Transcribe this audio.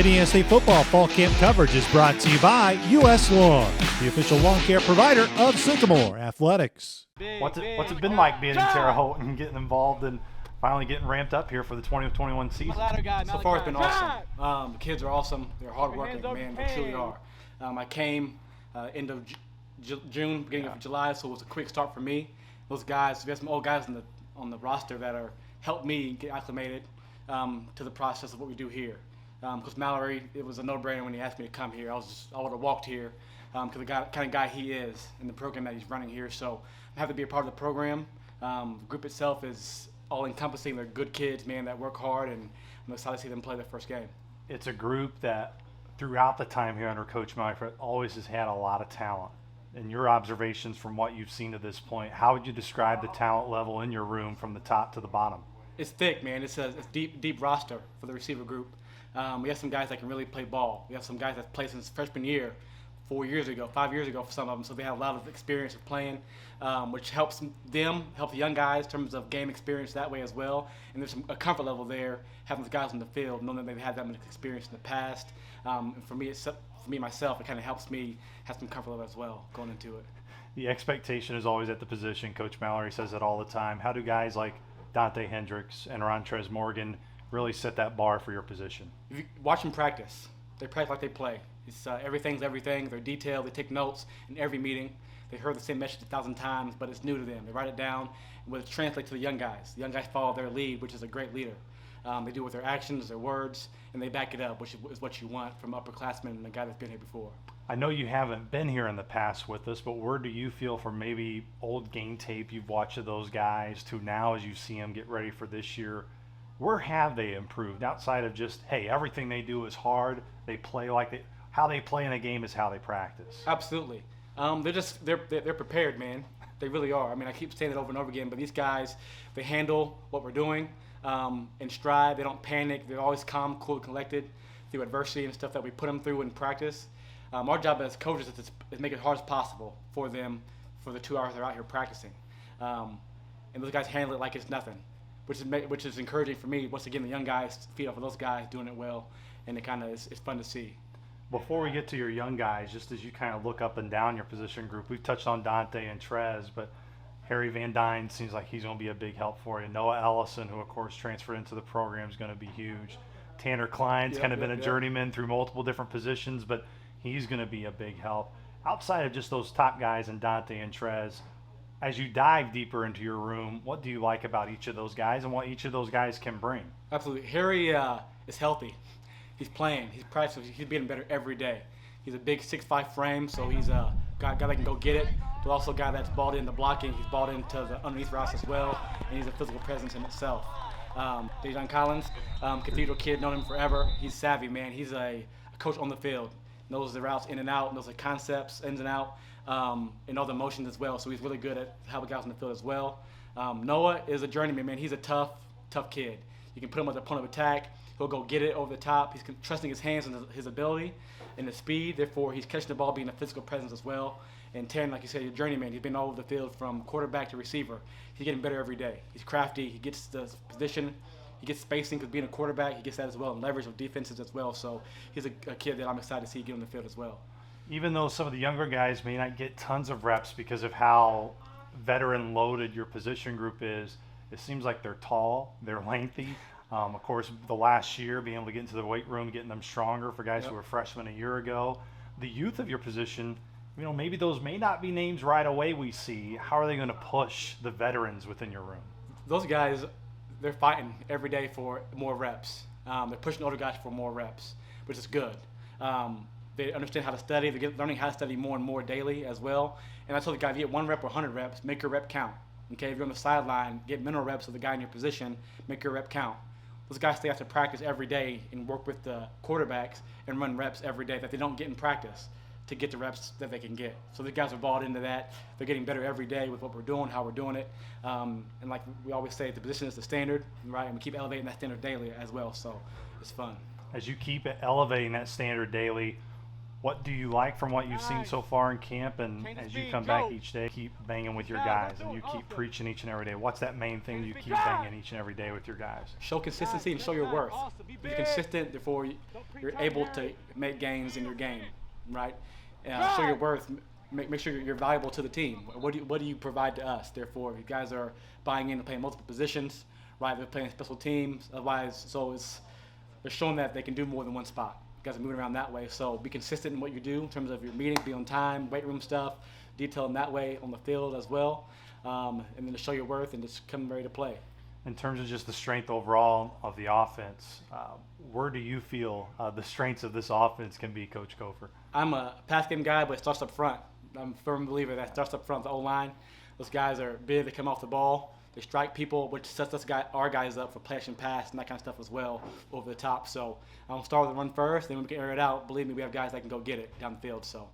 NESA football fall camp coverage is brought to you by U.S. Lawn, the official lawn care provider of Sycamore Athletics. What's it been like being in Terre Haute and getting involved and finally getting ramped up here for the 2021 season? So far, it's been awesome. The kids are awesome. They're hardworking, man. They truly are. I came end of June, beginning of July, so it was a quick start for me. Those guys, we have some old guys on the roster that are helped me get acclimated to the process of what we do here. Because Mallory, it was a no-brainer when he asked me to come here. I would have walked here because the kind of guy he is and the program that he's running here. So I'm happy to be a part of the program. The group itself is all-encompassing. They're good kids, man, that work hard, and I'm excited to see them play their first game. It's a group that throughout the time here under Coach Mallory always has had a lot of talent. In your observations from what you've seen to this point, how would you describe the talent level in your room from the top to the bottom? It's thick, man. It's a deep roster for the receiver group. We have some guys that can really play ball. We have some guys that played since freshman year, 4 years ago, 5 years ago for some of them. So they have a lot of experience of playing, which helps them, help the young guys in terms of game experience that way as well. And there's a comfort level there, having the guys on the field, knowing that they've had that much experience in the past. And for me myself, it kind of helps me have some comfort level as well going into it. The expectation is always at the position. Coach Mallory says it all the time. How do guys like Dante Hendricks and Rontrez Morgan really set that bar for your position? If you watch them practice. They practice like they play. It's everything's everything. They're detailed. They take notes in every meeting. They heard the same message 1,000 times, but it's new to them. They write it down, and it translates to the young guys. The young guys follow their lead, which is a great leader. They do it with their actions, their words, and they back it up, which is what you want from upperclassmen and a guy that's been here before. I know you haven't been here in the past with us, but where do you feel from maybe old game tape you've watched of those guys to now as you see them get ready for this year? Where have they improved outside of just, hey, everything they do is hard, they play like how they play in a game is how they practice? Absolutely. They're prepared, man. They really are. I mean, I keep saying it over and over again, but these guys, they handle what we're doing in stride. They don't panic. They're always calm, cool, collected through adversity and stuff that we put them through in practice. Our job as coaches is make it as hard as possible for them for the 2 hours they're out here practicing. And those guys handle it like it's nothing, which is encouraging for me. Once again, the young guys feed off of those guys doing it well, and it's fun to see. Before we get to your young guys, just as you kind of look up and down your position group, we've touched on Dante and Trez, but Harry Van Dyne seems like he's going to be a big help for you. Noah Ellison, who of course transferred into the program, is going to be huge. Tanner Klein's been a journeyman through multiple different positions, but he's going to be a big help. Outside of just those top guys and Dante and Trez, as you dive deeper into your room, what do you like about each of those guys and what each of those guys can bring? Absolutely. Harry is healthy. He's playing. He's practicing. He's getting better every day. He's a big 6'5" frame, so he's a guy that can go get it, but also a guy that's balled into blocking. He's balled into the underneath routes as well, and he's a physical presence in itself. Dejon Collins, Cathedral kid, known him forever. He's savvy, man. He's a coach on the field. Knows the routes in and out, knows the concepts, ins and out, and all the motions as well. So he's really good at how the guys on the field as well. Noah is a journeyman, man. He's a tough kid. You can put him at the point of attack. He'll go get it over the top. He's trusting his hands and his ability and his speed. Therefore, he's catching the ball, being a physical presence as well. And Taryn, like you said, a journeyman. He's been all over the field from quarterback to receiver. He's getting better every day. He's crafty. He gets the position. He gets spacing because being a quarterback, he gets that as well, and leverage of defenses as well. So he's a kid that I'm excited to see get on the field as well. Even though some of the younger guys may not get tons of reps because of how veteran loaded your position group is, it seems like they're tall, they're lengthy. Of course, the last year, being able to get into the weight room, getting them stronger for guys who were freshmen a year ago. The youth of your position, maybe those may not be names right away we see. How are they going to push the veterans within your room? Those guys, they're fighting every day for more reps. They're pushing older guys for more reps, which is good. They understand how to study. They're learning how to study more and more daily as well. And I told the guy, if you get 1 rep or 100 reps, make your rep count. Okay, if you're on the sideline, get mental reps of the guy in your position, make your rep count. Those guys stay after practice every day and work with the quarterbacks and run reps every day that they don't get in practice to get the reps that they can get. So the guys are bought into that. They're getting better every day with what we're doing, how we're doing it. And like we always say, the position is the standard, right? And we keep elevating that standard daily as well. So it's fun. As you keep elevating that standard daily, What do you like from what you've seen so far in camp, and as you come back each day, keep banging with your guys, and you keep preaching each and every day? What's that main thing you keep banging each and every day with your guys? Show consistency and show your worth. Be consistent before you're able to make gains in your game, right? Show your worth. Make sure you're valuable to the team. What do you provide to us? Therefore, if you guys are buying in and playing multiple positions, right? They're playing special teams. Otherwise, they're showing that they can do more than one spot. You guys are moving around that way. So be consistent in what you do in terms of your meetings, be on time, weight room stuff, detail in that way on the field as well, and then to show your worth and just come ready to play. In terms of just the strength overall of the offense, where do you feel the strengths of this offense can be, Coach Coffer? I'm a pass game guy, but it starts up front. I'm a firm believer that starts up front, the O-line. Those guys are big, they come off the ball, they strike people, which sets our guys up for play action pass and that kind of stuff as well over the top. So I'll start with the run first, then we can air it out. Believe me, we have guys that can go get it down the field. So